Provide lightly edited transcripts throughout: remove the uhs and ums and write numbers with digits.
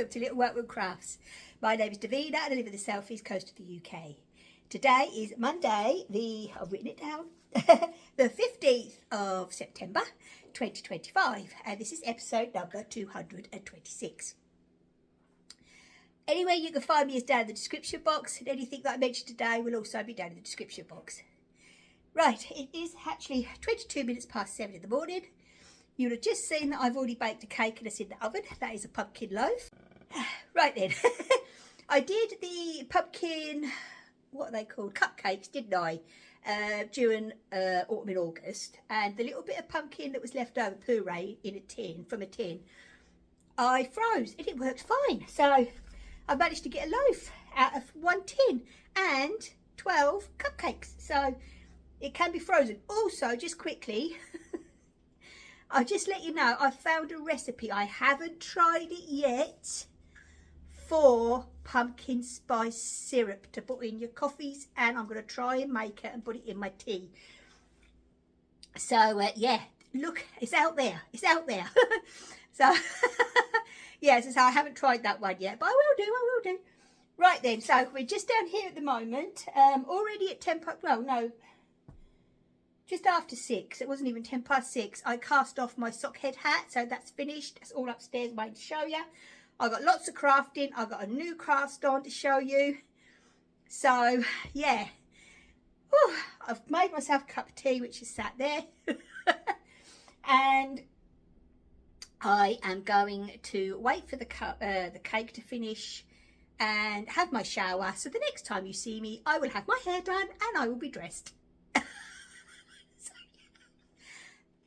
welcome to Little Workroom Crafts. My name is Davina and I live in the south east coast of the UK. Today is Monday, I've written it down, the 15th of September 2025, and this is episode number 226. Anyway, you can find me is down in the description box, and anything that I mentioned today will also be down in the description box. Right, it is actually 22 minutes past 7 in the morning. You'll have just seen that I've already baked a cake and it's in the oven. That is a pumpkin loaf. Right then, I did the pumpkin, what are they called, cupcakes, didn't I, during autumn and August. And the little bit of pumpkin that was left over, puree, in a tin, from a tin, I froze and it worked fine. So I managed to get a loaf out of one tin and 12 cupcakes. So it can be frozen. Also, just quickly, I'll just let you know, I found a recipe. I haven't tried it yet for pumpkin spice syrup to put in your coffees, and I'm going to try and make it and put it in my tea. So yeah, look, it's out there. It's out there. So yeah, so I haven't tried that one yet, but I will do. Right then, so we're just down here at the moment. Already at 10 past, well, no, just after 6. It wasn't even 10 past 6. I cast off my sock head hat, so that's finished. That's all upstairs, I'm going to show you. I've got lots of crafting. I've got a new cast on to show you. So yeah, whew, I've made myself a cup of tea, which is sat there. And I am going to wait for the cake to finish and have my shower. So the next time you see me, I will have my hair done and I will be dressed.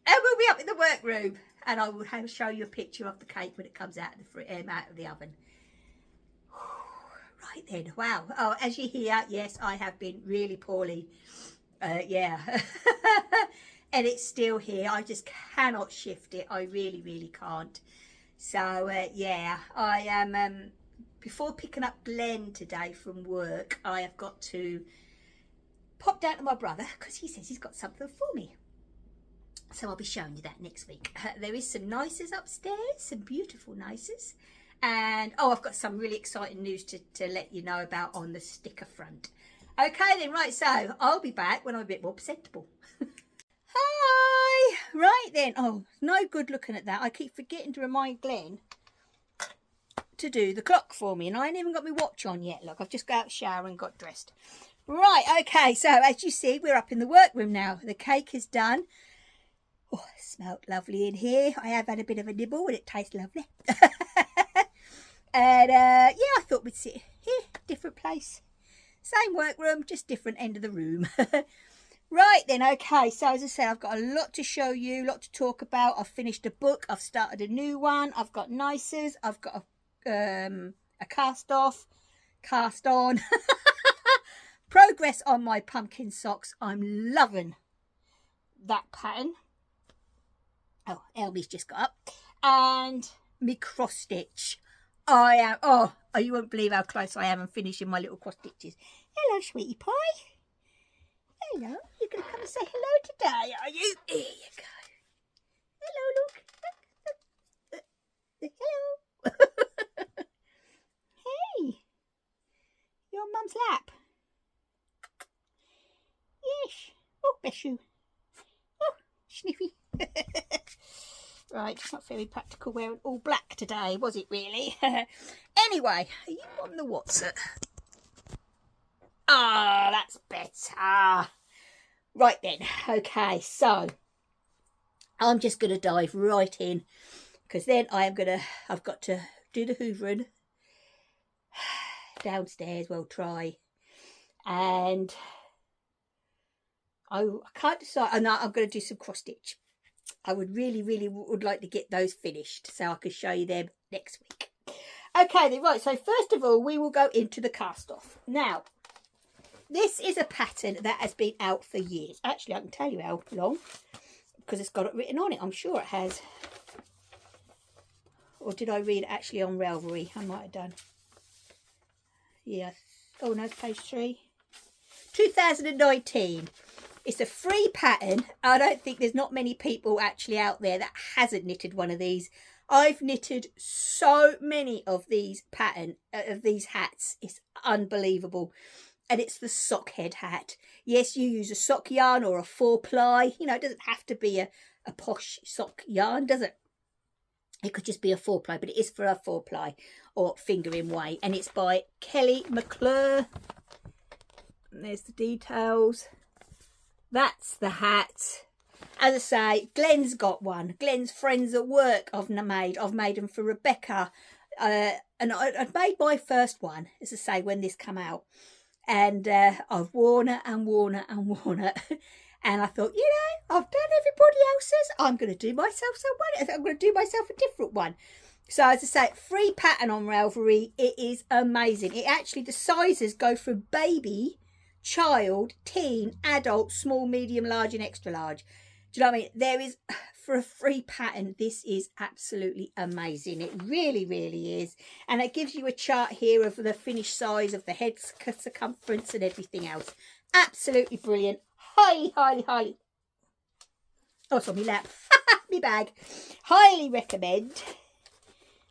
And we'll be up in the workroom, and I will show you a picture of the cake when it comes out of the oven. Right then, wow. Oh, as you hear, yes, I have been really poorly. Yeah, and it's still here. I just cannot shift it. I really can't. So yeah, I am. Before picking up Glenn today from work, I have got to pop down to my brother because he says he's got something for me. So I'll be showing you that next week. There is some nicers upstairs, some beautiful nicers. And, oh, I've got some really exciting news to let you know about on the sticker front. Okay then, right, so I'll be back when I'm a bit more presentable. Hi! Right then, oh, no good looking at that. I keep forgetting to remind Glenn to do the clock for me. And I ain't even got my watch on yet. Look, I've just got out of the shower and got dressed. Right, okay, so as you see, we're up in the workroom now. The cake is done. Oh, it smelled lovely in here. I have had a bit of a nibble and it tastes lovely. And yeah, I thought we'd sit here, different place. Same workroom, just different end of the room. Right then, okay, so as I said, I've got a lot to show you, a lot to talk about. I've finished a book, I've started a new one, I've got nicers, I've got a cast off, cast on. Progress on my pumpkin socks. I'm loving that pattern. Oh, Elmy's just got up. And me cross stitch. I am, oh, you won't believe how close I am in finishing my little cross stitches. Hello, sweetie pie. Hello. You're going to come and say hello today, are you? Here you go. Hello, look. Hello. Hey. You're on Mum's lap. Yes. Oh, bless you. Oh, sniffy. Right, not very practical wearing all black today, was it really? Anyway, are you on the WhatsApp? Ah, that's better. Right then, okay, so I'm just going to dive right in because then I've got to do the hoovering downstairs, well, try, and I can't decide. Oh, no, I'm going to do some cross stitch. I would really would like to get those finished so I can show you them next week. Okay then, right, so first of all, we will go into the cast off. Now, this is a pattern that has been out for years. Actually, I can tell you how long because it's got it written on it. I'm sure it has. Or did I read it actually on Ravelry? I might have done. Yeah. Oh no, page 3. 2019. It's a free pattern. I don't think there's not many people actually out there that hasn't knitted one of these. I've knitted so many of these hats. It's unbelievable. And it's the sock head hat. Yes, you use a sock yarn or a 4-ply. You know, it doesn't have to be a posh sock yarn, does it? It could just be a 4-ply, but it is for a 4-ply or fingering way. And it's by Kelly McClure. And there's the details. That's the hat. As I say, Glenn's got one. Glenn's friends at work I've made them for Rebecca. And I'd made my first one, as I say, when this came out. And I've worn it and worn it and worn it. And I thought, you know, I've done everybody else's. I'm going to do myself I'm going to do myself a different one. So as I say, free pattern on Ravelry. It is amazing. It actually, the sizes go from baby, child, teen, adult, small, medium, large and extra large. Do you know what I mean? There is, for a free pattern, this is absolutely amazing. It really, really is. And it gives you a chart here of the finished size of the head circumference and everything else. Absolutely brilliant. Highly, highly, highly. Oh, it's on my lap. My bag. Highly recommend.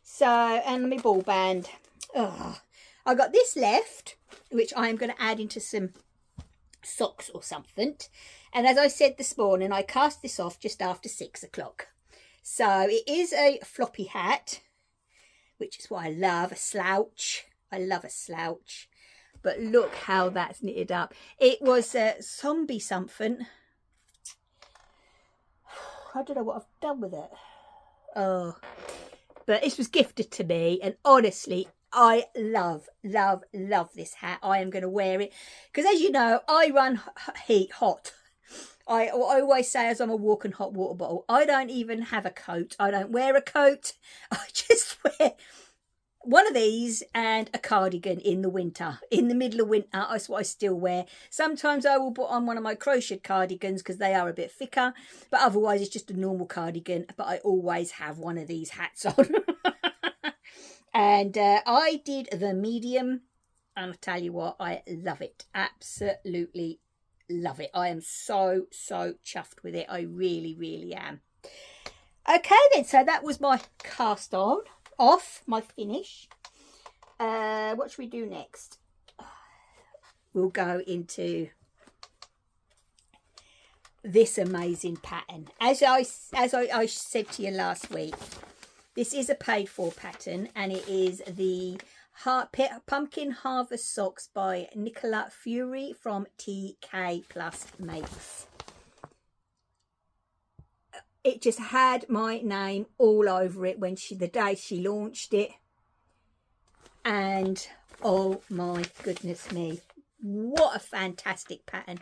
So, and my ball band. Oh, I got this left, which I am going to add into some socks or something. And as I said this morning, I cast this off just after 6 o'clock. So it is a floppy hat, which is what I love, a slouch. I love a slouch. But look how that's knitted up. It was a zombie something. I don't know what I've done with it. Oh, but this was gifted to me. And honestly, I love, love, love this hat. I am going to wear it. Because as you know, I run hot. I always say, as I'm a walking hot water bottle, I don't even have a coat. I don't wear a coat. I just wear one of these and a cardigan in the winter. In the middle of winter, that's what I still wear. Sometimes I will put on one of my crocheted cardigans because they are a bit thicker. But otherwise, it's just a normal cardigan. But I always have one of these hats on. And I did the medium. And I tell you what, I love it. Absolutely love it. I am so chuffed with it. I really, really am. Okay then, so that was my cast on, off, my finish. What should we do next? We'll go into this amazing pattern. As I said to you last week, this is a paid for pattern, and it is the Pumpkin Harvest Socks by Nicola Fury from TK Plus Makes. It just had my name all over it when the day she launched it. And oh my goodness me, what a fantastic pattern.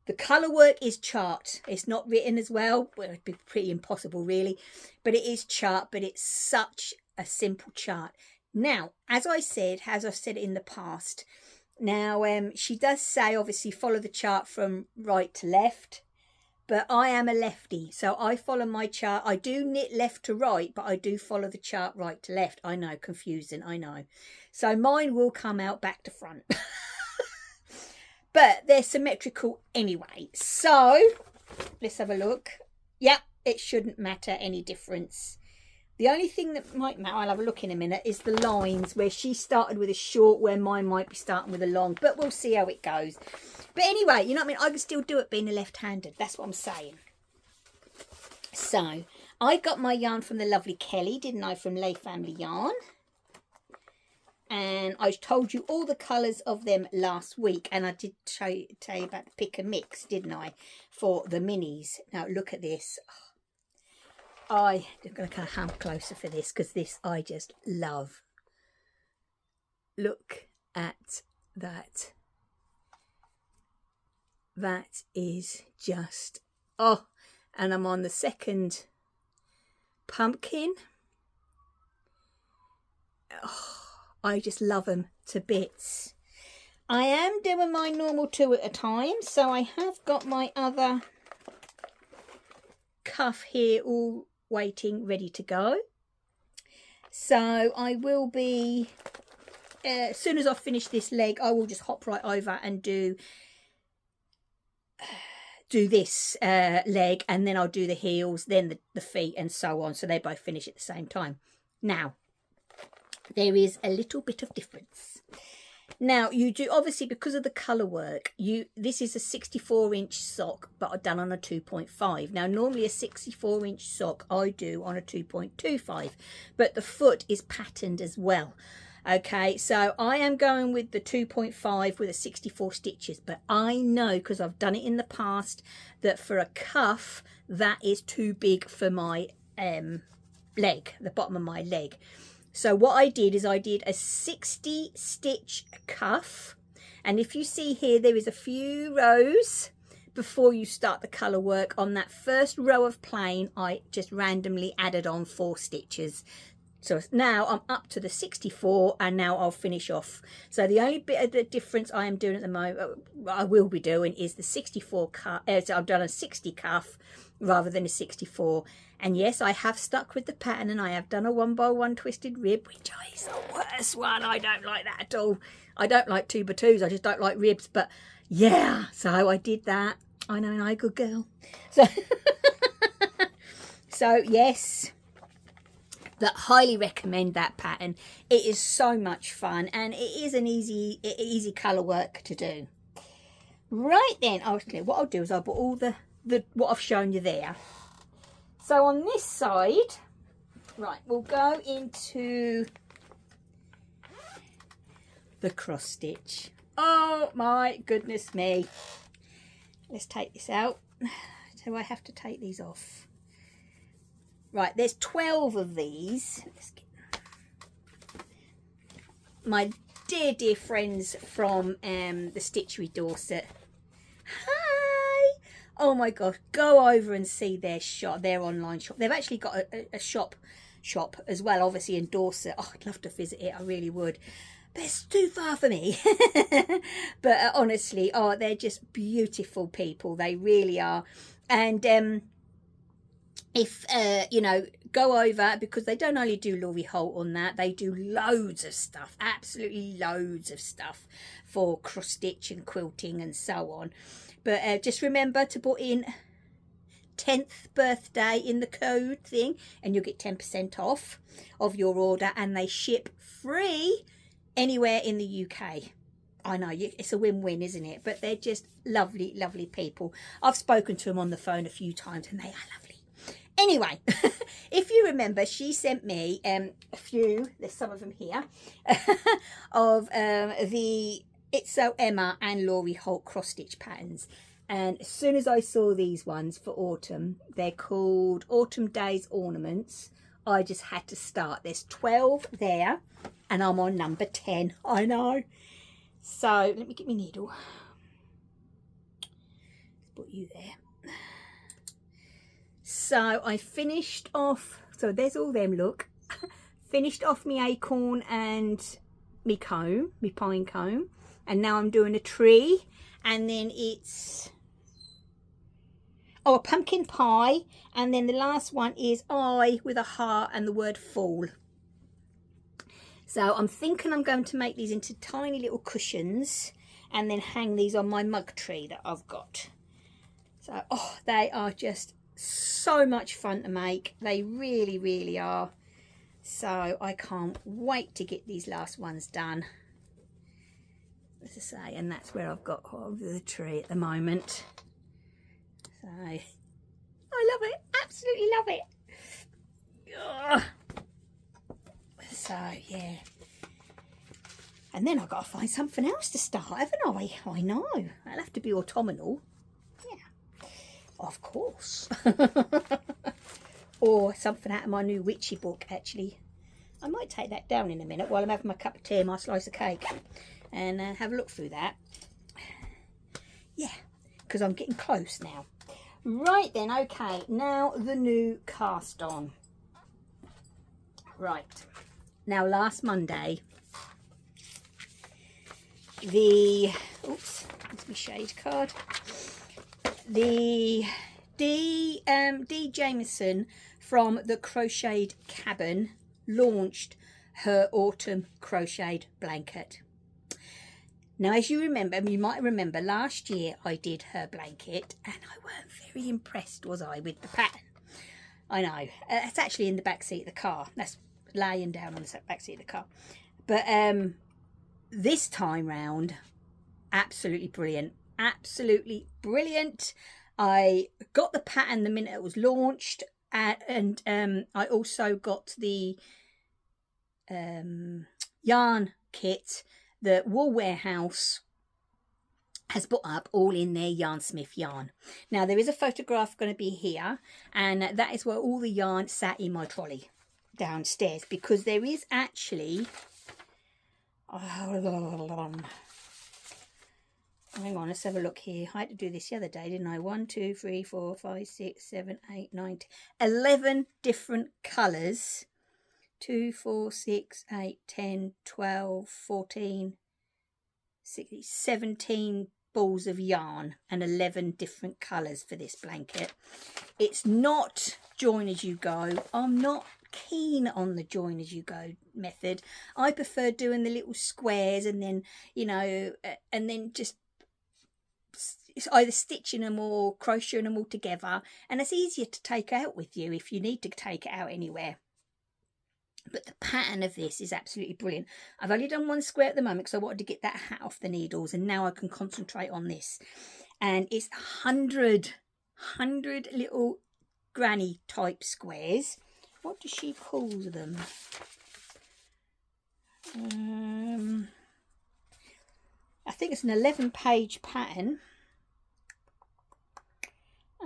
The colour work is chart. It's not written as well. Well, it'd be pretty impossible really. But it is chart, but it's such a simple chart. Now, as I've said it in the past, now she does say obviously follow the chart from right to left, but I am a lefty, so I follow my chart. I do knit left to right, but I do follow the chart right to left. I know, confusing, I know. So mine will come out back to front. But they're symmetrical anyway. So let's have a look. Yep, it shouldn't matter any difference. The only thing that might matter, I'll have a look in a minute, is the lines where she started with a short, where mine might be starting with a long. But we'll see how it goes. But anyway, you know what I mean? I can still do it being a left-handed. That's what I'm saying. So, I got my yarn from the lovely Kelly, didn't I? From Lay Family Yarn. And I told you all the colours of them last week. And I did tell you about the pick and mix, didn't I? For the minis. Now, look at this. I'm going to come closer for this because this I just love. Look at that. That is just, oh, and I'm on the second pumpkin. Oh, I just love them to bits. I am doing my normal 2 at a time, so I have got my other cuff here all waiting, ready to go. So I will be, as soon as I finish this leg, I will just hop right over and do do this leg, and then I'll do the heels, then the feet, and so on, so they both finish at the same time. Now, there is a little bit of difference. Now, you do, obviously, because of the colour work, this is a 64-inch sock, but I've done on a 2.5. Now, normally a 64-inch sock I do on a 2.25, but the foot is patterned as well. Okay, so I am going with the 2.5 with a 64 stitches, but I know, because I've done it in the past, that for a cuff, that is too big for my leg, the bottom of my leg. So what I did is I did a 60 stitch cuff, and if you see here, there is a few rows before you start the colour work. On that first row of plain, I just randomly added on 4 stitches. So now I'm up to the 64, and now I'll finish off. So the only bit of the difference I am doing at the moment, I will be doing, is the 64 cuff. So I've done a 60 cuff rather than a 64. And yes, I have stuck with the pattern, and I have done a 1x1 twisted rib, which is the worst one. I don't like that at all. I don't like 2x2s. I just don't like ribs. But yeah, so I did that. I know, and I'm a good girl. So, so yes, that highly recommend that pattern. It is so much fun, and it is an easy colour work to do. Right then, okay, what I'll do is I'll put all the what I've shown you there. So on this side, right, we'll go into the cross stitch. Oh my goodness me. Let's take this out. Do I have to take these off? Right, there's 12 of these. Let's get my dear friends from the Stitchery Dorset. Hi! Oh my gosh, go over and see their shop, their online shop. They've actually got a shop as well, obviously in Dorset. Oh, I'd love to visit it, I really would. But it's too far for me. But honestly, oh, they're just beautiful people. They really are. And if you know, go over, because they don't only do Laurie Holt on that, they do loads of stuff, absolutely loads of stuff for cross stitch and quilting and so on. But just remember to put in 10th birthday in the code thing, and you'll get 10% off of your order, and they ship free anywhere in the UK. I know, it's a win-win, isn't it? But they're just lovely, lovely people. I've spoken to them on the phone a few times, and they are lovely. Anyway, if you remember, she sent me a few, there's some of them here, of the It's So Emma and Laurie Holt cross-stitch patterns. And as soon as I saw these ones for autumn, they're called Autumn Days Ornaments, I just had to start. There's 12 there, and I'm on number 10. I know. So let me get my needle. Let's put you there. So I finished off, so there's all them, look. Finished off my acorn and my comb, my pine comb. And now I'm doing a tree. And then it's, oh, a pumpkin pie. And then the last one is eye with a heart and the word fall. So I'm thinking I'm going to make these into tiny little cushions and then hang these on my mug tree that I've got. So, oh, they are just so much fun to make. They really, really are. So I can't wait to get these last ones done. As I say, and that's where I've got the tree at the moment. So I love it, absolutely love it. Ugh. So yeah, and then I've got to find something else to start, haven't I? I know, I'll have to be autumnal. Yeah, of course. Or something out of my new witchy book. Actually, I might take that down in a minute while I'm having my cup of tea and my slice of cake, and have a look through that. Yeah, because I'm getting close now. Right then, okay, now the new cast on. Right, now last Monday, the, oops, that's my shade card, the D Jameson from the Crocheted Cabin launched her autumn crocheted blanket. Now, as you remember, you might remember last year I did her blanket and I weren't very impressed, was I, with the pattern? I know. It's actually in the back seat of the car. That's laying down on the back seat of the car. But this time round, absolutely brilliant. Absolutely brilliant. I got the pattern the minute it was launched, and I also got the yarn kit that Woolwarehouse has put up, all in their Yarnsmith yarn. Now, there is a photograph going to be here, and that is where all the yarn sat in my trolley downstairs, because there is actually... hang on, let's have a look here. I had to do this the other day, didn't I? 1, 2, 3, 4, 5, 6, 7, 8, 9, 10, 11 different colours. 2, 4, 6, 8, 10, 12, 14, 16, 17 balls of yarn and 11 different colours for this blanket. It's not join as you go. I'm not keen on the join as you go method. I prefer doing the little squares and then, you know, and then just it's either stitching them or crocheting them all together, and it's easier to take out with you if you need to take it out anywhere. But the pattern of this is absolutely brilliant. I've only done one square at the moment because I wanted to get that hat off the needles, and now I can concentrate on this. And it's 100 little granny type squares. What does she call them? I think it's an 11-page pattern.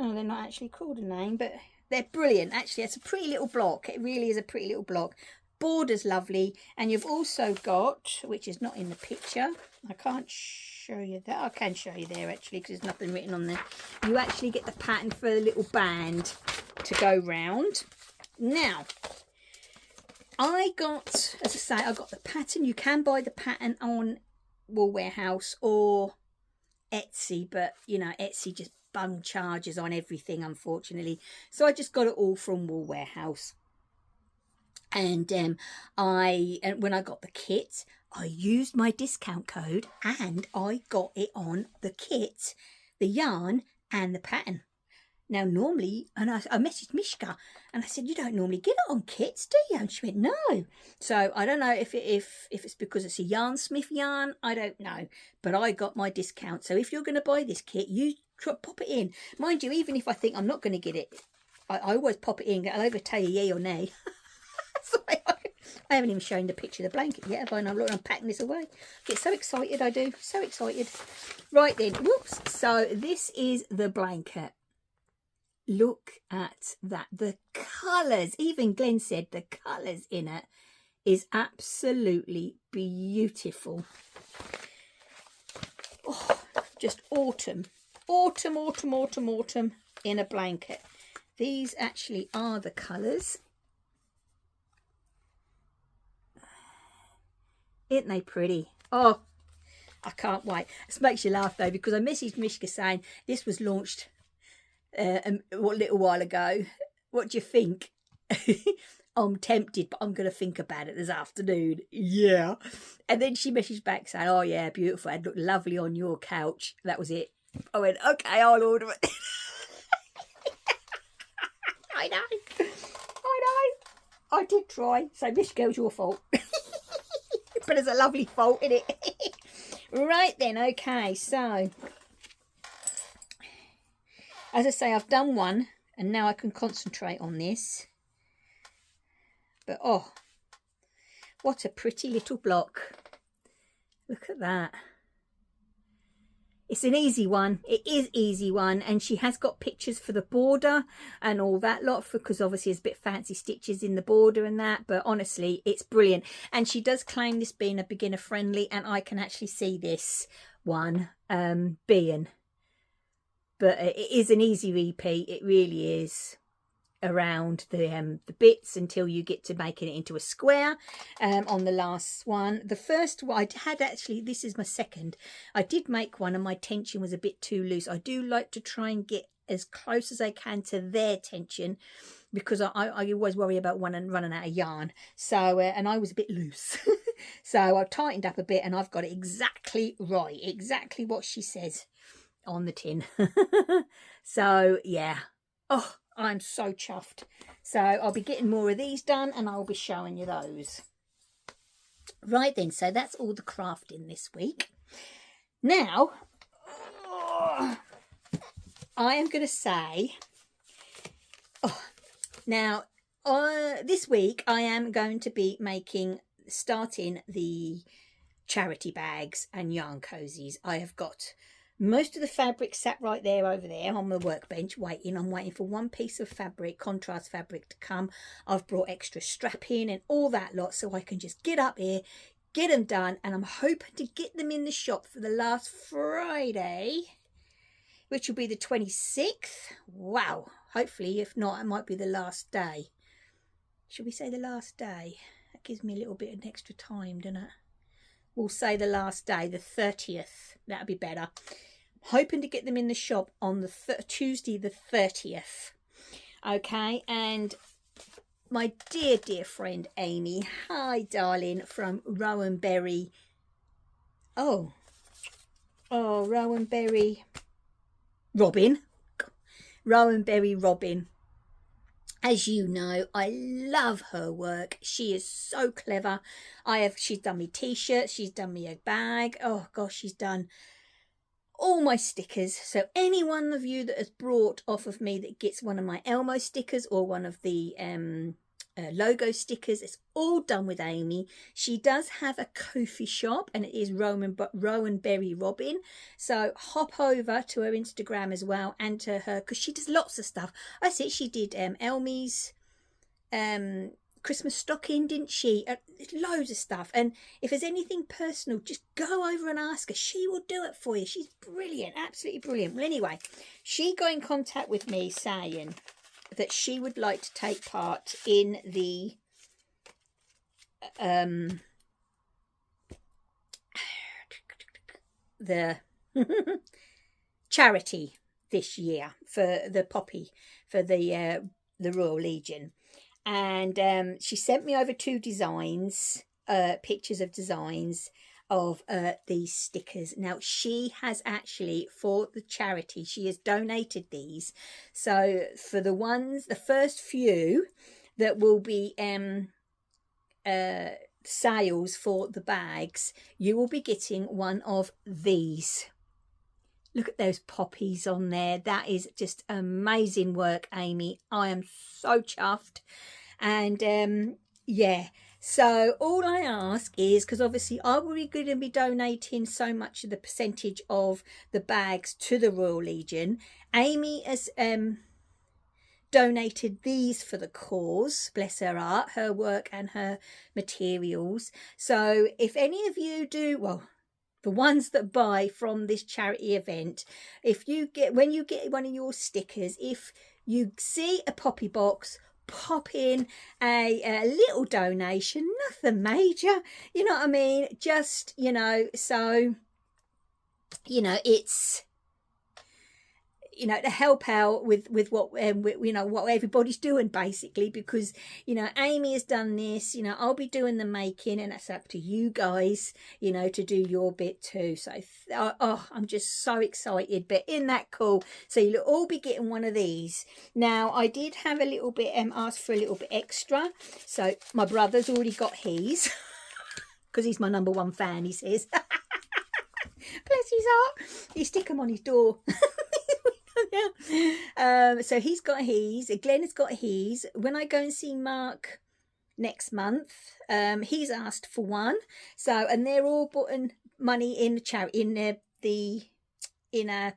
Oh, they're not actually called a name, but they're brilliant. Actually, it's a pretty little block. It really is a pretty little block. Border's lovely. And you've also got, which is not in the picture, I can't show you that. I can show you there actually, because there's nothing written on there. You actually get the pattern for the little band to go round. Now, I got, as I say, I got the pattern. You can buy the pattern on Woolwarehouse or Etsy, but you know, Etsy just bung charges on everything, unfortunately. So I just got it all from Woolwarehouse. And when I got the kit, I used my discount code and I got it on the kit, the yarn and the pattern. Now, normally, and I messaged Mishka and I said, you don't normally get it on kits, do you? And she went, no. So I don't know if it's because it's a Yarnsmith yarn. I don't know. But I got my discount. So if you're going to buy this kit, you pop it in. Mind you, even if I think I'm not going to get it, I always pop it in. I'll either tell you yay or nay. So I haven't even shown the picture of the blanket yet, have I? And I'm packing this away. I get so excited, I do. So excited. Right then. Whoops. So this is the blanket. Look at that. The colours, even Glenn said the colours in it is absolutely beautiful. Oh, just autumn. Autumn, autumn, autumn, autumn in a blanket. These actually are the colours. Isn't they pretty? Oh, I can't wait. This makes you laugh though, because I messaged Mishka saying this was launched a little while ago. What do you think? I'm tempted, but I'm going to think about it this afternoon. Yeah. And then she messaged back saying, oh yeah, beautiful. It looked lovely on your couch. That was it. I went, okay, I'll order it. I know. I did try. So Mishka, it was your fault. But it's a lovely fault, isn't it? Right then, okay, so as I say, I've done one and now I can concentrate on this. But oh, what a pretty little block. Look at that. It's an easy one. It is easy one, and she has got pictures for the border and all that lot, because obviously there's a bit fancy stitches in the border and that, but honestly it's brilliant. And she does claim this being a beginner friendly, and I can actually see this one being, but it is an easy repeat. It really is, around the bits until you get to making it into a square. On the last one, the first one I had, actually this is my second, I did make one and my tension was a bit too loose. I do like to try and get as close as I can to their tension, because I always worry about one and running out of yarn. So and I was a bit loose. So I've tightened up a bit and I've got it exactly right, exactly what she says on the tin. So yeah, oh, I'm so chuffed. So I'll be getting more of these done and I'll be showing you those. Right then, so that's all the crafting this week. Now, I am going to say, this week I am going to be starting the charity bags and yarn cozies. I have got most of the fabric sat right there over there on the workbench waiting. I'm waiting for one piece of fabric, contrast fabric, to come. I've brought extra strapping and all that lot so I can just get up here, get them done, and I'm hoping to get them in the shop for the last Friday, which will be the 26th. Wow. Hopefully, if not, it might be the last day. Should we say the last day? That gives me a little bit of extra time, doesn't it? We'll say the last day, the 30th. That'll be better. Hoping to get them in the shop on the Tuesday the 30th. Okay, and my dear friend Amy, hi darling, from Rowenberry. Oh, Rowenberry Robin. Rowenberry Robin. As you know, I love her work. She is so clever. She's done me t-shirts, she's done me a bag. Oh gosh, she's done all my stickers. So any one of you that has brought off of me that gets one of my Elmo stickers or one of the logo stickers, it's all done with Amy. She does have a Ko-fi shop and it is Rowenberry Robin. So hop over to her Instagram as well and to her, because she does lots of stuff. I see she did Elmi's Christmas stocking, didn't she? Loads of stuff. And if there's anything personal, just go over and ask her. She will do it for you. She's brilliant, absolutely brilliant. Well, anyway, she got in contact with me saying that she would like to take part in the charity this year for the poppy, for the Royal Legion. And she sent me over 2 designs, pictures of designs of these stickers. Now she has actually, for the charity, she has donated these. So for the first few that will be sales for the bags, you will be getting one of these. Look at those poppies on there. That is just amazing work, Amy. I am so chuffed. And yeah, so all I ask is, because obviously I will be going to be donating so much of the percentage of the bags to the Royal Legion. Amy has donated these for the cause, bless her heart, her work and her materials. So if any of you do, well, the ones that buy from this charity event, when you get one of your stickers, if you see a poppy box, pop in a little donation, nothing major, you know what I mean, just, you know, so, you know, it's, you know, to help out with what you know, what everybody's doing basically, because, you know, Amy has done this, you know, I'll be doing the making, and it's up to you guys, you know, to do your bit too. So I'm just so excited. But isn't that cool? So you'll all be getting one of these. Now I did have a little bit asked for a little bit extra, so my brother's already got his because he's my #1 fan, he says. Bless his heart, he stick them on his door. So he's got his, Glenn has got his. When I go and see Mark next month, he's asked for one. So, and they're all putting money in the charity, in a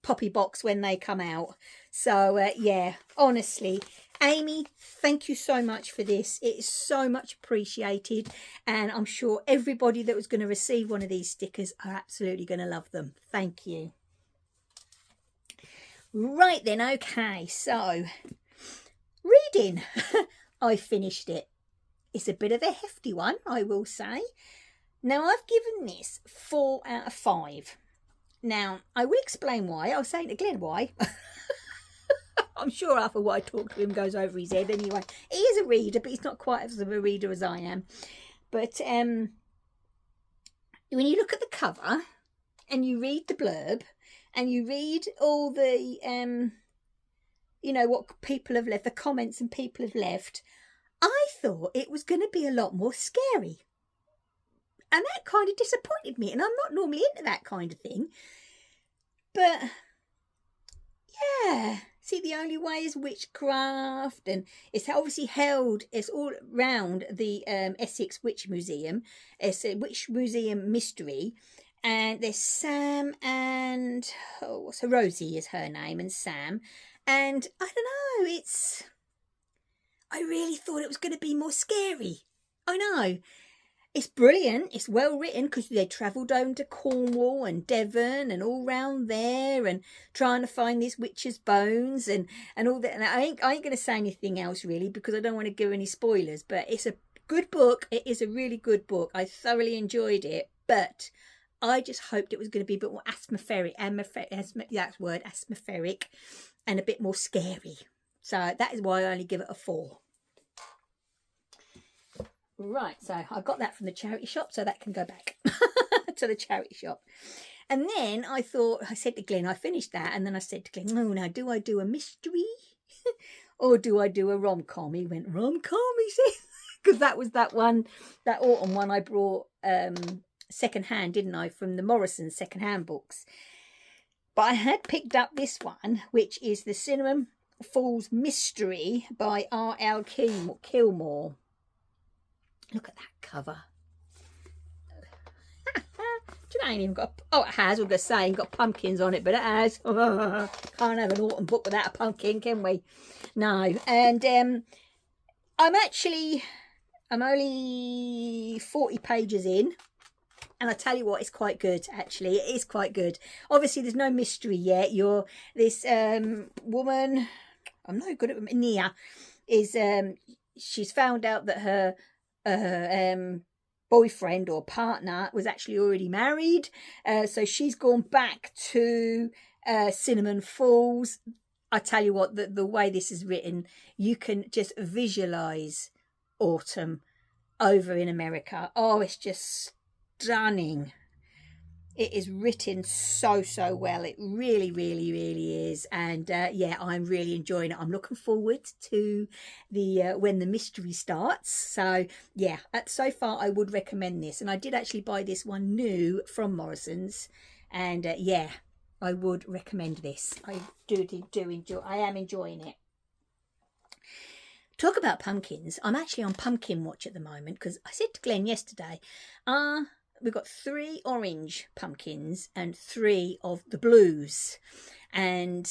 poppy box when they come out. So yeah, honestly, Amy, thank you so much for this. It is so much appreciated, and I'm sure everybody that was going to receive one of these stickers are absolutely going to love them. Thank you. Right then, okay, so reading. I finished it. It's a bit of a hefty one, I will say. Now, I've given this 4 out of 5. Now, I will explain why. I'll say to Glenn why. I'm sure after what I talk to him goes over his head anyway. He is a reader, but he's not quite as of a reader as I am. But when you look at the cover and you read the blurb and you read all the you know, what people have left, the comments and people have left, I thought it was going to be a lot more scary. And that kind of disappointed me. And I'm not normally into that kind of thing. But, yeah. See, the only way is witchcraft. And it's obviously held, it's all round the Essex Witch Museum. It's a Witch Museum mystery. And there's Sam and, oh, so Rosie is her name, and Sam. And I don't know, I really thought it was going to be more scary. I know. It's brilliant. It's well written because they travelled home to Cornwall and Devon and all round there and trying to find these witches' bones and all that. And I ain't going to say anything else really because I don't want to give any spoilers. But it's a good book. It is a really good book. I thoroughly enjoyed it. But I just hoped it was going to be a bit more atmospheric, and a bit more scary. So that is why I only give it a 4. Right, so I got that from the charity shop, so that can go back to the charity shop. And then I thought, I said to Glenn, I finished that, and then I said to Glenn, oh, now do I do a mystery or do I do a rom-com? He went, rom-com, he said, because that was that one, that autumn one I brought second-hand, didn't I, from the Morrison's second-hand books. But I had picked up this one, which is the Cinnamon Falls Mystery by R.L. Kilmore. Look at that cover. Do you know, I ain't even got... Oh, it has. I was going to say, ain't got pumpkins on it, but it has. Can't have an autumn book without a pumpkin, can we? No. And I'm only 40 pages in. And I tell you what, it's quite good, actually. It is quite good. Obviously, there's no mystery yet. This woman, I'm no good at Nia, is she's found out that her boyfriend or partner was actually already married. So she's gone back to Cinnamon Falls. I tell you what, the way this is written, you can just visualise autumn over in America. Oh, it's just stunning. It is written so well. It really is. And yeah, I'm really enjoying it. I'm looking forward to the when the mystery starts. So yeah, so far I would recommend this. And I did actually buy this one new from Morrison's, and yeah, I would recommend this. I do enjoy. I am enjoying it. Talk about pumpkins. I'm actually on pumpkin watch at the moment because I said to Glenn yesterday, we've got 3 orange pumpkins and 3 of the blues. And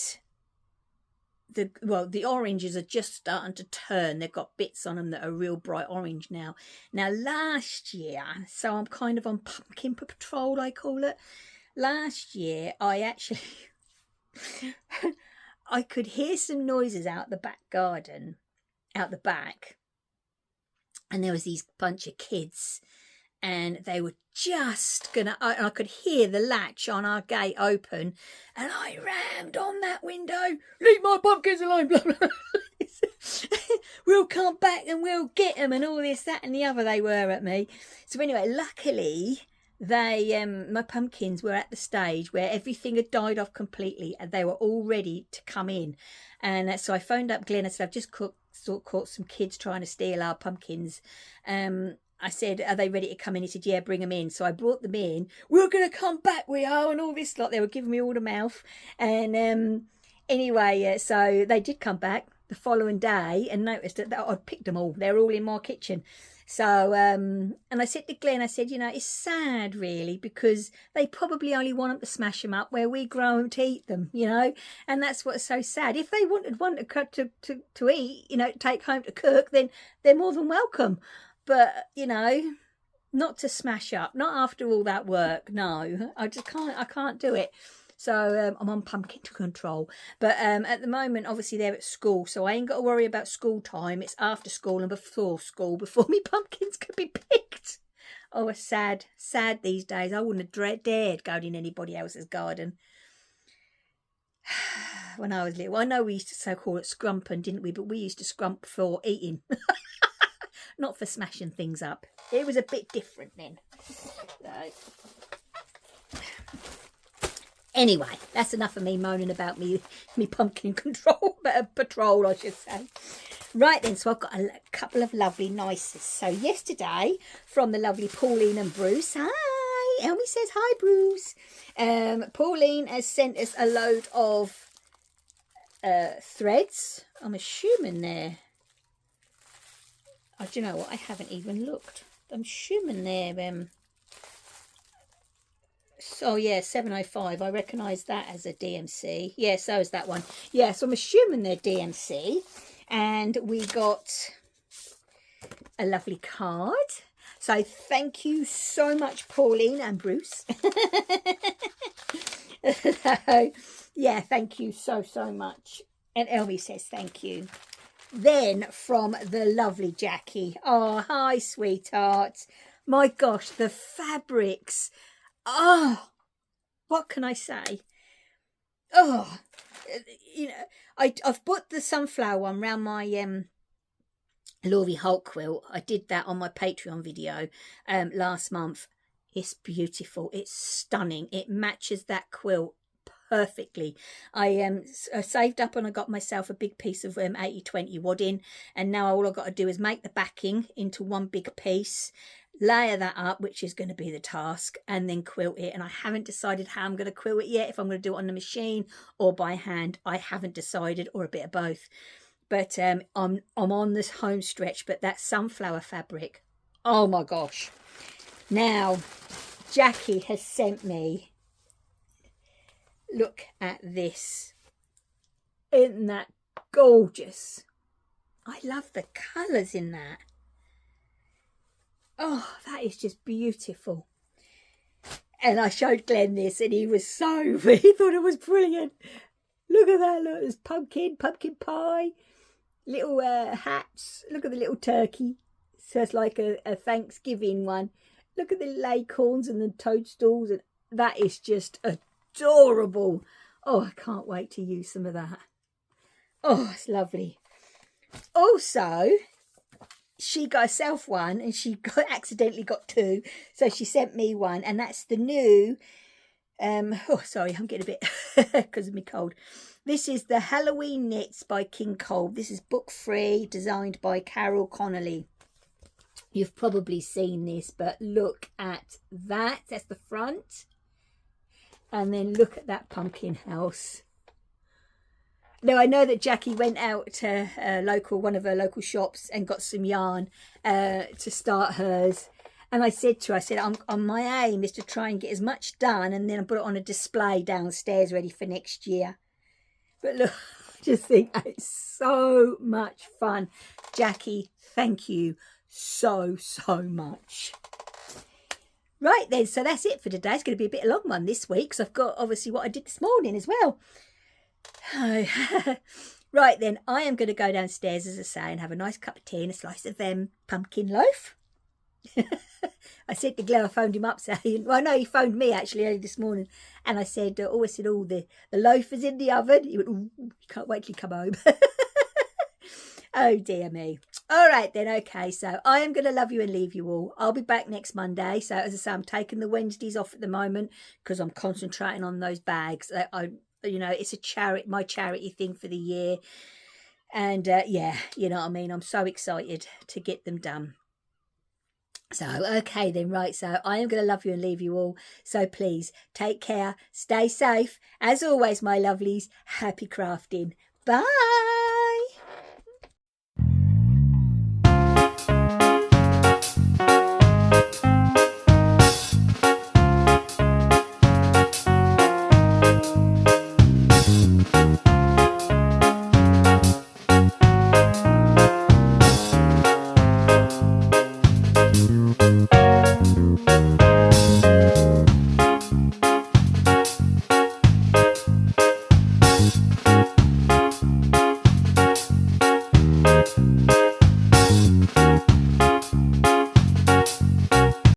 the oranges are just starting to turn. They've got bits on them that are real bright orange now. Now, last year, so I'm kind of on pumpkin patrol, I call it. Last year, I actually... I could hear some noises out the back garden, out the back. And there was these bunch of kids... And they were just gonna, I could hear the latch on our gate open, and I rammed on that window. Leave my pumpkins alone, blah, blah, blah. We'll come back and we'll get them, and all this, that, and the other they were at me. So anyway, luckily they, my pumpkins were at the stage where everything had died off completely, and they were all ready to come in. And so I phoned up Glenn and said, I've just caught some kids trying to steal our pumpkins. I said, are they ready to come in? He said, yeah, bring them in. So I brought them in. We're going to come back, we are, and all this lot. They were giving me all the mouth. And anyway, so they did come back the following day and noticed that I'd picked them all. They're all in my kitchen. So, and I said to Glenn, I said, you know, it's sad really because they probably only want them to smash them up where we grow them to eat them, you know, and that's what's so sad. If they wanted one to eat, you know, take home to cook, then they're more than welcome. But, you know, not to smash up, not after all that work. No, I can't do it. So I'm on pumpkin control. But at the moment, obviously, they're at school. So I ain't got to worry about school time. It's after school and before school, before me pumpkins could be picked. Oh, it's sad these days. I wouldn't have dared go in anybody else's garden. When I was little, I know we used to so-call it scrumping, didn't we? But we used to scrump for eating. not for smashing things up. It was a bit different then. So, anyway, that's enough of me moaning about me pumpkin patrol, I should say. Right then, so I've got a couple of lovely nices. So yesterday, from the lovely Pauline and Bruce. Hi, Elmy says hi, Bruce. Pauline has sent us a load of threads. I'm assuming they're... Oh, do you know what? I haven't even looked. I'm assuming they're... So yeah, 705. I recognise that as a DMC. Yeah, so is that one. Yeah, so I'm assuming they're DMC. And we got a lovely card. So thank you so much, Pauline and Bruce. So, yeah, thank you so much. And Elmy says thank you. Then from the lovely Jackie. Oh, hi, sweetheart. My gosh, the fabrics. Oh, what can I say? Oh, you know, I've put the sunflower one round my Laurie Holt quilt. I did that on my Patreon video last month. It's beautiful. It's stunning. It matches that quilt perfectly. I saved up and I got myself a big piece of 80/20 wadding, and now all I've got to do is make the backing into one big piece, layer that up, which is going to be the task, and then quilt it. And I haven't decided how I'm going to quilt it yet, if I'm going to do it on the machine or by hand. I haven't decided, or a bit of both. But I'm on this home stretch. But that sunflower fabric, oh my gosh. Now Jackie has sent me, look at this. Isn't that gorgeous? I love the colours in that. Oh, that is just beautiful. And I showed Glenn this and he was he thought it was brilliant. Look at that, look, there's pumpkin pie, little hats. Look at the little turkey. So it's like a Thanksgiving one. Look at the acorns and the toadstools. And that is just adorable. Oh, I can't wait to use some of that. Oh, it's lovely. Also, she got herself one and she accidentally got two. So she sent me one, and that's the new... oh, sorry, I'm getting a bit because of me cold. This is the Halloween Knits by King Cole. This is book 3, designed by Carol Connolly. You've probably seen this, but look at that. That's the front. And then look at that pumpkin house. Now, I know that Jackie went out to one of her local shops and got some yarn to start hers. And I said to her, my aim is to try and get as much done, and then I put it on a display downstairs ready for next year. But look, I just think it's so much fun. Jackie, thank you so much. Right then, so that's it for today. It's going to be a bit long one this week, because I've got obviously what I did this morning as well. Right then, I am going to go downstairs, as I say, and have a nice cup of tea and a slice of pumpkin loaf. I said to Glenn, I phoned him up saying, well, no, he phoned me actually early this morning, and I said, the loaf is in the oven. He went, ooh, can't wait till you come home. Oh dear me. All right then, okay, so I am going to love you and leave you all. I'll be back next Monday. So as I say, I'm taking the Wednesdays off at the moment because I'm concentrating on those bags. It's my charity thing for the year, and yeah, you know what I mean. I'm so excited to get them done. So, okay then, right, so I am going to love you and leave you all. So please, take care, stay safe. As always, my lovelies, happy crafting. Bye!